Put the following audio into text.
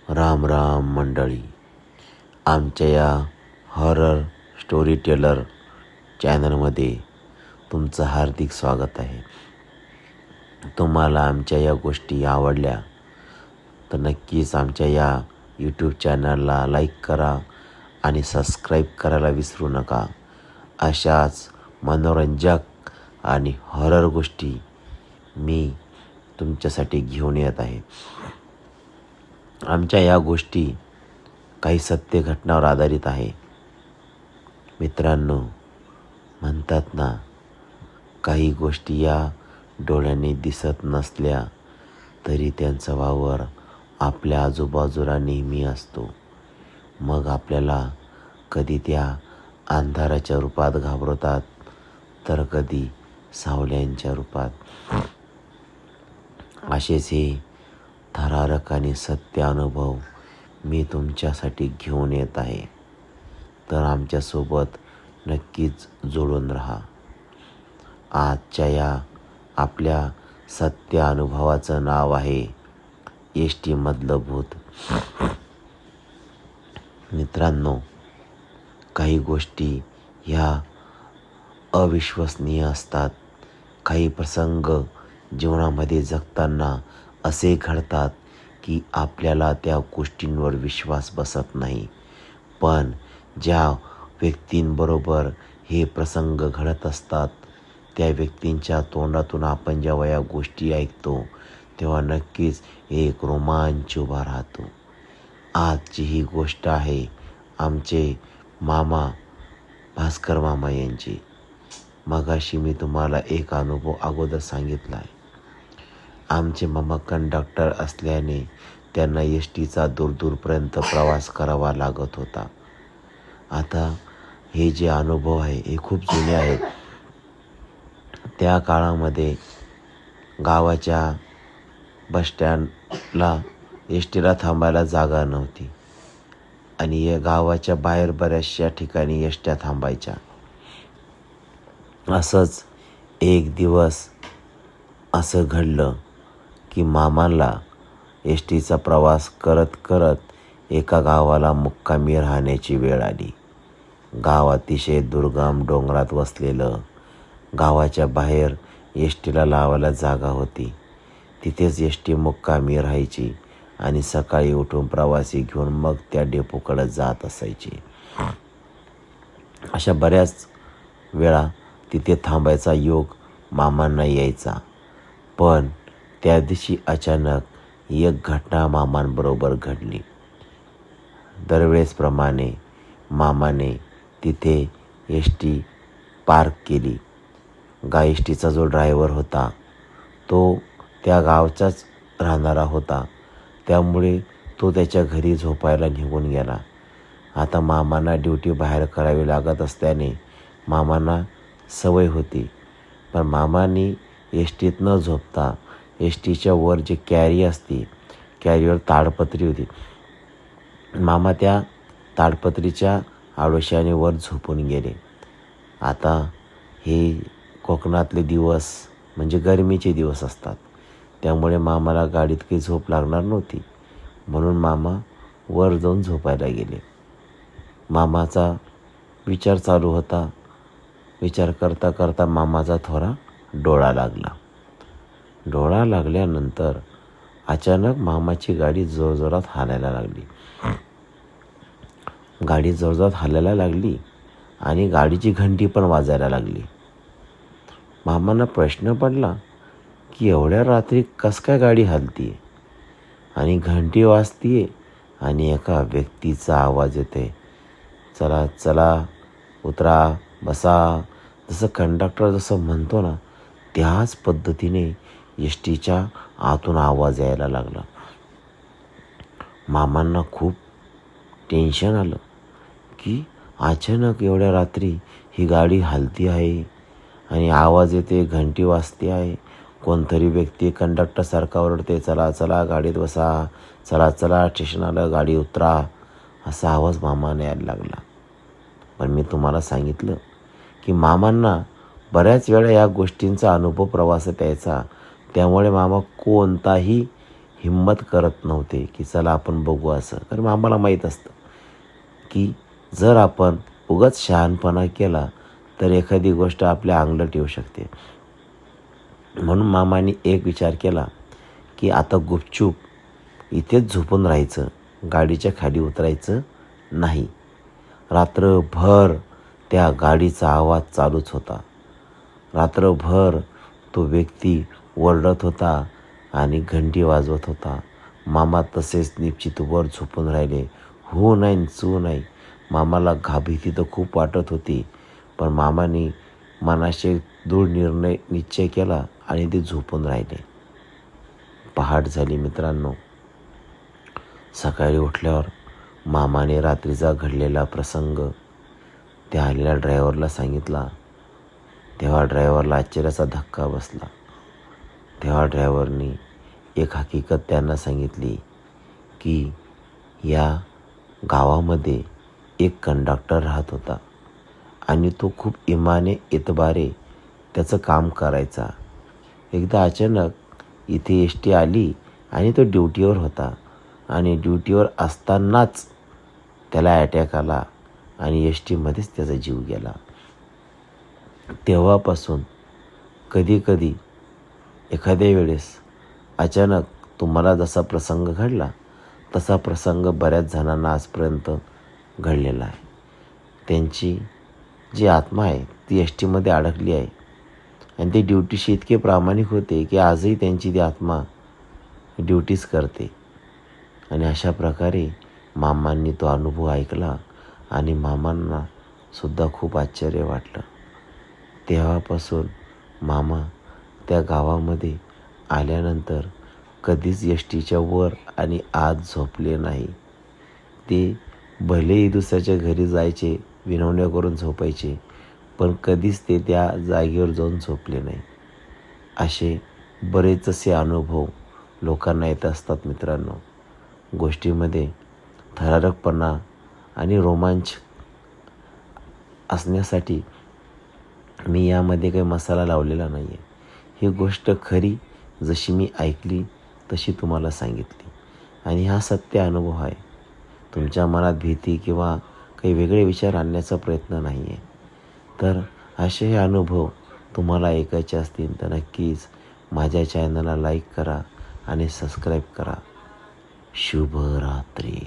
राम राम मंडळी, आमच्या या हॉरर स्टोरी टेलर चॅनलमध्ये तुमचं हार्दिक स्वागत आहे. तुम्हाला आमच्या या गोष्टी आवडल्या तर नक्कीच आमच्या या यूट्यूब चॅनलला लाईक करा आणि सबस्क्राईब करायला विसरू नका. अशाच मनोरंजक आणि हॉरर गोष्टी मी तुमच्यासाठी घेऊन येत आहे. आमच्या या गोष्टी काही सत्य घटनावर आधारित आहे. मित्रांनो, म्हणतात ना, काही गोष्टी या डोळ्यांनी दिसत नसल्या तरी त्यांचा वावर आपल्या आजूबाजूला नेहमी असतो. मग आपल्याला कधी त्या अंधाराच्या रूपात घाबरवतात तर कधी सावल्यांच्या रूपात. असेच हे थरारक आणि सत्य अनुभव मी तुमच्यासाठी घेऊन येत आहे. तर आमच्यासोबत नक्कीच जोडून राहा. आजच्या या आपल्या सत्य अनुभवाचं नाव आहे एस.टी. मधलं भूत. मित्रांनो, काही गोष्टी ह्या अविश्वसनीय असतात. काही प्रसंग जीवनामध्ये जगताना असे घडतात की आपल्याला त्या गोष्टींवर विश्वास बसत नाही. पण ज्या व्यक्तींबरोबर हे प्रसंग घडत असतात त्या व्यक्तींच्या तोंडातून आपण जेव्हा या गोष्टी ऐकतो तेव्हा नक्कीच एक रोमांच उभा राहतो. आजची ही गोष्ट आहे आमचे मामा भास्कर मामा यांची. मगाशी मी तुम्हाला एक अनुभव अगोदर सांगितला आहे. आमचे मामा कंडक्टर असल्याने त्यांना एस.टीचा दूरपर्यंत प्रवास करावा लागत होता. आता हे जे अनुभव आहे हे खूप जुने आहेत. त्या काळामध्ये गावाच्या बसस्टँडला एस.टीला थांबायला जागा नव्हती आणि या गावाच्या बाहेर बऱ्याचशा ठिकाणी एस.ट्या थांबायच्या. असंच एक दिवस असं घडलं की मामाला एस.टीचा प्रवास करत करत एका गावाला मुक्कामी राहण्याची वेळ आली. गाव अतिशय दुर्गम डोंगरात वसलेलं. गावाच्या बाहेर एस.टीला लावायला जागा होती. तिथेच एस.टी मुक्कामी राहायची आणि सकाळी उठून प्रवासी घेऊन मग त्या डेपोकडे जात असायची. अशा बऱ्याच वेळा तिथे थांबायचा योग मामांना यायचा. पण त्या दिवशी अचानक एक घटना मामांबरोबर घडली. दरवेळेसप्रमाणे मामाने तिथे एस.टी पार्क केली. एस.टीचा जो ड्रायव्हर होता तो त्या गावचाच राहणारा होता, त्यामुळे तो त्याच्या घरी झोपायला निघून गेला. आता मामांना ड्युटी बाहेर करावी लागत असल्याने मामांना सवय होती. पण मामांनी एस.टीत न झोपता एस.टीच्या वर जे कॅरी असते, कॅरीवर ताडपत्री होती, मामा त्या ताडपत्रीच्या आडोशाने वर झोपून गेले. आता हे कोकणातले दिवस म्हणजे गरमीचे दिवस असतात, त्यामुळे मामाला गाडीत काही झोप लागणार नव्हती. म्हणून मामा वर जाऊन झोपायला गेले. मामाचा विचार चालू होता. विचार करता करता मामाचा थोडा डोळा लागला. डोळा लागल्यानंतर अचानक मामाची गाडी जोरजोरात हालायला लागली. गाडी जोरजोरात हालायला लागली आणि गाडीची घंटी पण वाजायला लागली. मामांना प्रश्न पडला की एवढ्या रात्री कसं काय गाडी हलतीये आणि घंटी वाजतीये आणि एका व्यक्तीचा आवाज येतोय, चला चला उतरा बसा. जसं कंडक्टर जसं म्हणतो ना, त्याच पद्धतीने एस.टीच्या आतून आवाज यायला लागला. मामांना खूप टेन्शन आलं की अचानक एवढ्या रात्री ही गाडी हलती आहे आणि आवाज येते, घंटी वाजते आहे. कोणतरी व्यक्ती कंडक्टरसारखा ओरडते, चला चला गाडीत बसा, चला चला स्टेशनाला गाडी उतरा. असा आवाज मामाने यायला लागला. पण मी तुम्हाला सांगितलं की मामांना बऱ्याच वेळा या गोष्टींचा अनुभव प्रवासात यायचा, त्यामुळे मामा कोणताही हिंमत करत नव्हते की चला आपण बघू असं. कारण आम्हाला माहीत असतं की जर आपण उगाच शहाणपणा केला तर एखादी गोष्ट आपल्या अंगलट येऊ शकते. म्हणून मामाने एक विचार केला की आता गुपचूप इथेच झोपून राहायचं, गाडीच्या खाली उतरायचं नाही. रात्रभर त्या गाडीचा आवाज चालूच होता. रात्रभर तो व्यक्ती ओरडत होता आणि घंटी वाजवत होता. मामा तसेच निश्चित वर झोपून राहिले. हो नाही चू नाही. मामाला भीती तर खूप वाटत होती, पण मामाने मनाशी दृढ निश्चय केला आणि ते झोपून राहिले. पहाट झाली मित्रांनो. सकाळी उठल्यावर मामाने रात्रीचा घडलेला प्रसंग त्या आलेल्या ड्रायव्हरला सांगितला. तेव्हा ड्रायव्हरला आश्चर्याचा धक्का बसला. तेव्हा ड्रायव्हरनी एक हकीकत त्यांना सांगितली की या गावामध्ये एक कंडक्टर राहत होता आणि तो खूप इमाने इतबारे त्याचं काम करायचा. एकदा अचानक इथे एस टी आली आणि तो ड्युटीवर होता आणि ड्युटीवर असतानाच त्याला अटॅक आला आणि एस टीमध्येच त्याचा जीव गेला. तेव्हापासून कधीकधी एखाद्या वेळेस अचानक तुम्हाला जसा प्रसंग घडला तसा प्रसंग बऱ्याच जणांना आजपर्यंत घडलेला आहे. त्यांची जी आत्मा आहे ती एस टीमध्ये अडकली आहे आणि ते ड्युटीशी इतके प्रामाणिक होते की आजही त्यांची ती आत्मा ड्युटीज करते. आणि अशा प्रकारे मामांनी तो अनुभव ऐकला आणि मामांना सुद्धा खूप आश्चर्य वाटलं. तेव्हापासून मामा त्या गावामध्ये आल्यानंतर कधीच एस टीच्या वर आणि आत झोपले नाही. ते भलेही दुसऱ्याच्या घरी जायचे, विनवण्या करून झोपायचे, पण कधीच ते त्या जागेवर जाऊन झोपले नाही. असे बरेचसे अनुभव लोकांना येत असतात मित्रांनो. गोष्टीमध्ये थरारकपणा आणि रोमांच असण्यासाठी मी यामध्ये काही मसाला लावलेला नाही आहे. ही गोष्ट खरी जशी मी ऐकली तशी तुम्हाला सांगितली आणि हा सत्य अनुभव आहे. तुमच्या मनात भीती किंवा काही वेगळे विचार आणण्याचा प्रयत्न नाही आहे. तर असे हे अनुभव तुम्हाला ऐकायचे असतील तर नक्कीच माझ्या चॅनलला लाईक करा आणि सबस्क्राईब करा. शुभरात्री.